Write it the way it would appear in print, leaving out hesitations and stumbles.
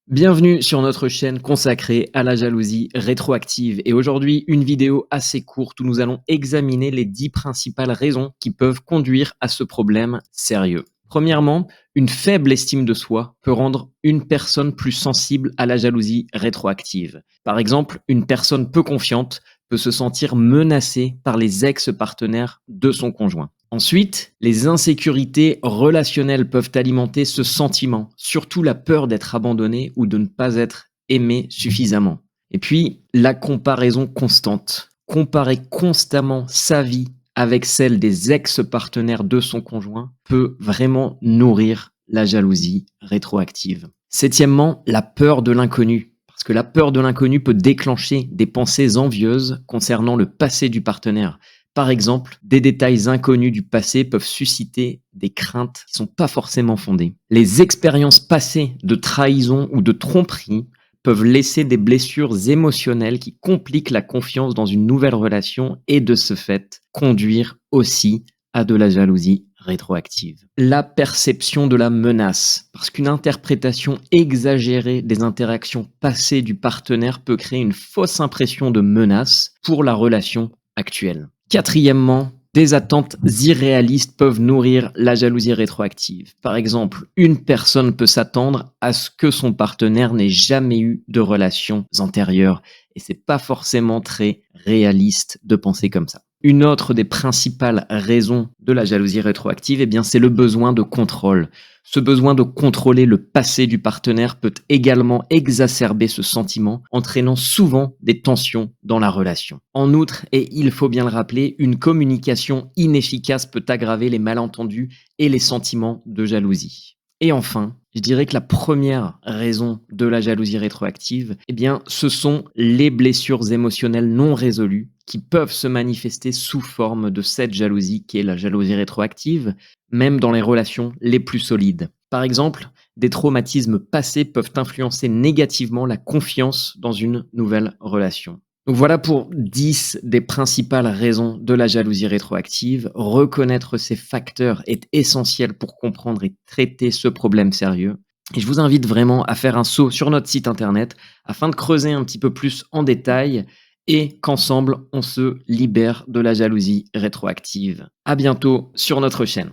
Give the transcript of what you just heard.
Bienvenue sur notre chaîne consacrée à la jalousie rétroactive. Et aujourd'hui, une vidéo assez courte où nous allons examiner les 10 principales raisons qui peuvent conduire à ce problème sérieux. Premièrement, une faible estime de soi peut rendre une personne plus sensible à la jalousie rétroactive. Par exemple, une personne peu confiante peut se sentir menacée par les ex-partenaires de son conjoint. Ensuite, les insécurités relationnelles peuvent alimenter ce sentiment, surtout la peur d'être abandonné ou de ne pas être aimé suffisamment. Et puis, la comparaison constante. Comparer constamment sa vie avec celle des ex-partenaires de son conjoint peut vraiment nourrir la jalousie rétroactive. Septièmement, la peur de l'inconnu. Parce que la peur de l'inconnu peut déclencher des pensées envieuses concernant le passé du partenaire. Par exemple, des détails inconnus du passé peuvent susciter des craintes qui ne sont pas forcément fondées. Les expériences passées de trahison ou de tromperie peuvent laisser des blessures émotionnelles qui compliquent la confiance dans une nouvelle relation et de ce fait conduire aussi à de la jalousie rétroactive. La perception de la menace, parce qu'une interprétation exagérée des interactions passées du partenaire peut créer une fausse impression de menace pour la relation actuelle. Quatrièmement, des attentes irréalistes peuvent nourrir la jalousie rétroactive. Par exemple, une personne peut s'attendre à ce que son partenaire n'ait jamais eu de relations antérieures et c'est pas forcément très réaliste de penser comme ça. Une autre des principales raisons de la jalousie rétroactive, eh bien, c'est le besoin de contrôle. Ce besoin de contrôler le passé du partenaire peut également exacerber ce sentiment, entraînant souvent des tensions dans la relation. En outre, et il faut bien le rappeler, une communication inefficace peut aggraver les malentendus et les sentiments de jalousie. Et enfin, je dirais que la première raison de la jalousie rétroactive, eh bien, ce sont les blessures émotionnelles non résolues qui peuvent se manifester sous forme de cette jalousie qui est la jalousie rétroactive, même dans les relations les plus solides. Par exemple, des traumatismes passés peuvent influencer négativement la confiance dans une nouvelle relation. Donc voilà pour 10 des principales raisons de la jalousie rétroactive. Reconnaître ces facteurs est essentiel pour comprendre et traiter ce problème sérieux. Et je vous invite vraiment à faire un saut sur notre site internet afin de creuser un petit peu plus en détail et qu'ensemble on se libère de la jalousie rétroactive. À bientôt sur notre chaîne.